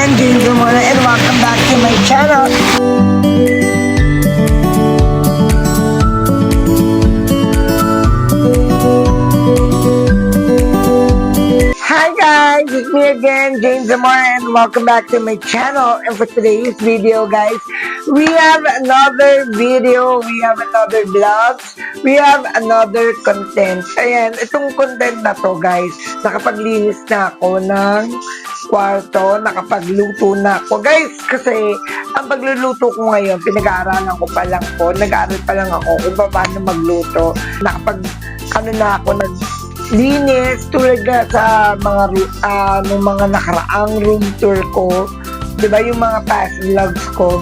again, James Zamora, and welcome back to my channel. Hi guys, it's me again, James Zamora, and welcome back to my channel. And for today's video, guys, we have another video, we have another vlogs, we have another content. Ayan, itong content na to, guys, nakapaglinis na ako ng kwarto, nakapagluto na ako. Guys, kasi ang pagluluto ko ngayon, pinag-aaralan ko pa lang po, nag-aaral pa lang ako kung paano magluto. Linis tulad nga sa nung mga nakaraang room tour ko, 'di ba, yung mga past vlogs ko,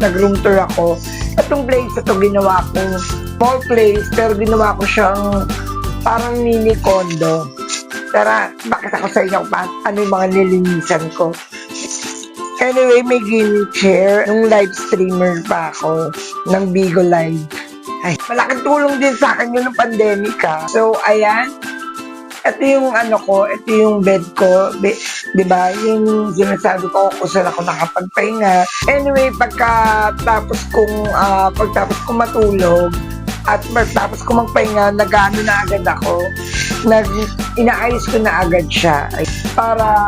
nag-room tour ako. Itong place ito ginawa ko small place, pero ginawa ko siyang parang mini condo. Tara, bakit ako sa inyo ano yung mga nilinisan ko. Anyway, may gaming chair. Nung live streamer pa ako ng Bigo Live. Ay, malaking tulong din sa akin yun ng pandemic ha. So, ayan. Ito yung ito yung bed ko. Diba? Yung sinasabi ko kung saan ako nakapagpahinga. Anyway, pagkatapos kong matulog at pagkatapos kong magpahinga, nag-ano na agad ako. Inaayos ko na agad siya para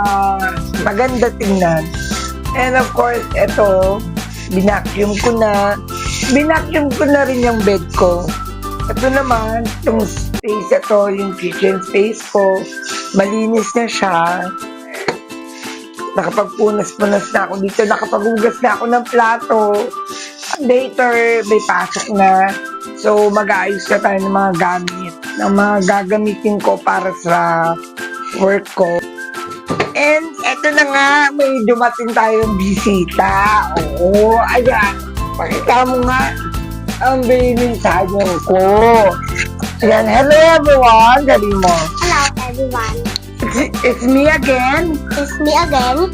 maganda tingnan. And of course, ito, binacuum ko na rin yung bed ko. Ito naman, yung space ito, yung kitchen space ko, malinis na siya. Nakapagpunas-punas na ako dito, nakapaghugas na ako ng plato. Later, may pasok na. So, mag-aayos na tayo ng mga gamit, ng mga gagamitin ko para sa work ko. And eto na nga, may dumating tayong bisita. Oo, ayan. Pakita mo nga ang bilisayan ko. Ayan, hello everyone. Sabi mo. Hello everyone. It's me again. It's me again.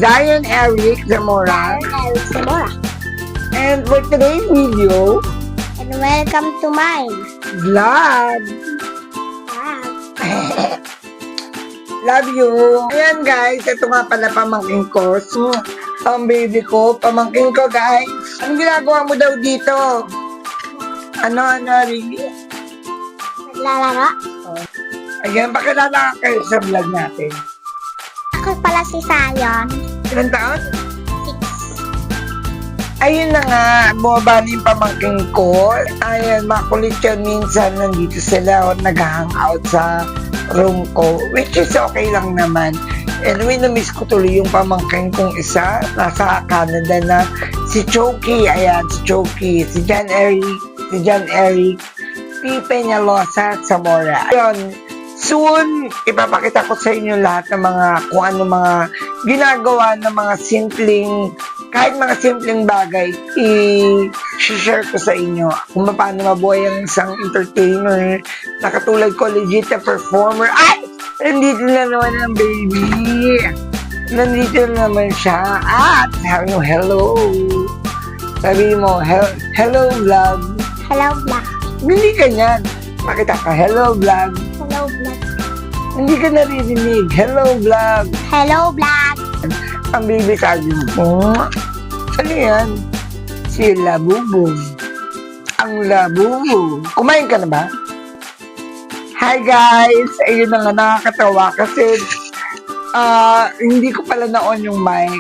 Zion Eric Zamora. Eric Zamora. And for today's video, And welcome to my vlog. Love you. Ayan guys, ito nga pala pamangkin ko. So, ang baby ko, pamangkin ko guys. Anong ginagawa mo daw dito? Ano, really? Naglalaro. Ayan, pakilala ka kayo sa vlog natin. Ako pala si Zion. Ilang taon? 6. Ayun na nga, bumaba na yung pamangkin ko. Ayan, makulit yun. Minsan nandito sila o nag-hangout sa room ko, which is okay lang naman. Anyway, na-miss ko tuloy yung pamangkin kong isa, nasa Canada na, si Choki. Ayan, si Choki, si John Eric, P. Peñalosa, Zamora. Ayun, soon, ipapakita ko sa inyo lahat ng kung ano mga ginagawa ng mga kahit mga simpleng bagay, i-share ko sa inyo kung paano mabuhay ang isang entertainer na katulad ko, legit na performer. Ay! Nandito na naman ang baby. Nandito na naman siya. At sabi mo, hello. Sabi mo, hello vlog. Hello vlog. Hindi ka yan. Pakita ka, hello vlog. Hello vlog. Hindi ka naririnig. Hello vlog. Hello vlog. Ang baby sabi mo, ano yan? Si Labubu. Ang Labubu. Kumain ka na ba? Hi guys! Ayun na nga, nakakatawa kasi hindi ko pala na-on yung mic.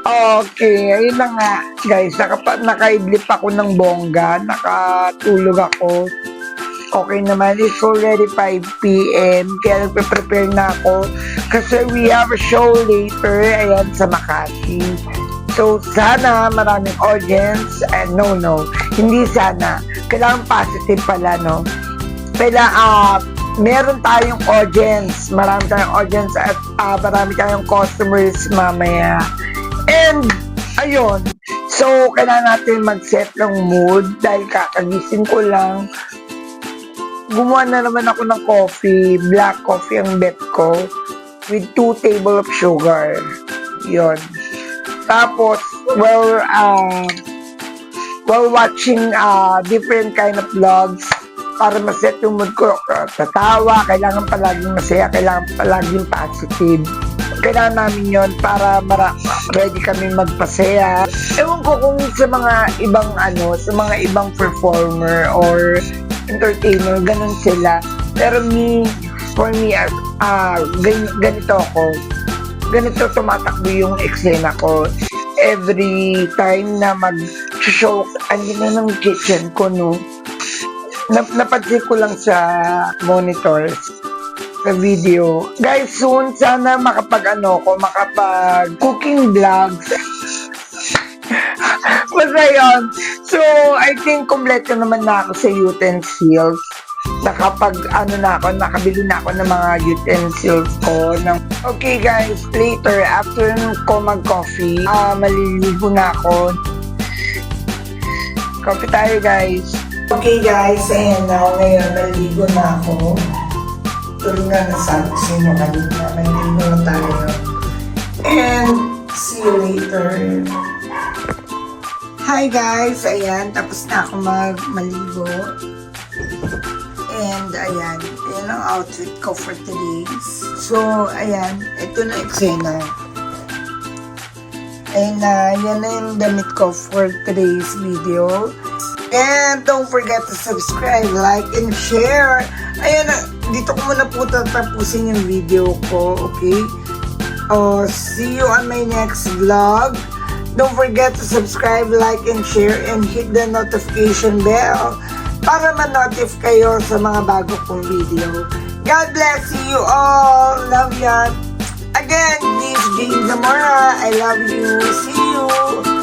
Okay, ayun na nga guys, nakaidlip ako ng bongga, nakatulog ako. Okay naman, it's already 5 p.m. Kaya nagpe-prepare na ako kasi we have a show later, ayan, sa Makati. So, sana maraming audience. No, hindi sana. Kailangan positive pala, no? Meron tayong audience. Marami tayong audience at marami tayong customers mamaya. And, ayun. So, kailangan natin mag-set ng mood dahil kakagising ko lang. Gumawa na naman ako ng coffee. Black coffee ang bet ko with 2 tablespoons of sugar. Yun. Tapos, while watching different kind of vlogs, para ma-set yung mood ko, tatawa, kailangan palaging masaya, kailangan palaging positive. Kailangan namin yon para ready kami magpasaya. Ewan ko kung sa mga ibang sa mga ibang performer or entertainer, ganun sila. Pero for me, ganito ako. Ganito tumatakbo yung eksena ko. Every time na mag-show, andun na ng kitchen ko, no? Napansin ko lang sa monitors, sa video. Guys, soon, sana makapag cooking vlogs. Basta yun. So, I think kompleto naman na ako sa utensils. Nakabili na ako ng mga utensils ko. Okay guys, later, after ko mag-coffee, maliligo na ako. Coffee tayo guys. Okay guys, ayan na, ngayon maliligo na ako. Tuloy nga nasabi ko sa inyo kanina, maliligo na tayo. And, see you later. Hi guys, ayan, tapos na ako maligo. And ayan ang outfit ko for today. So, ayan, ito na eksena. And yan na yung damit ko for today's video. And don't forget to subscribe, like, and share. Ayan, dito ko muna po tatapusin yung video ko, okay? See you on my next vlog. Don't forget to subscribe, like, and share, and hit the notification bell para ma-notify kayo sa mga bago kong video. God bless you all. Love ya. Again, this is Jane Zamora. I love you. See you.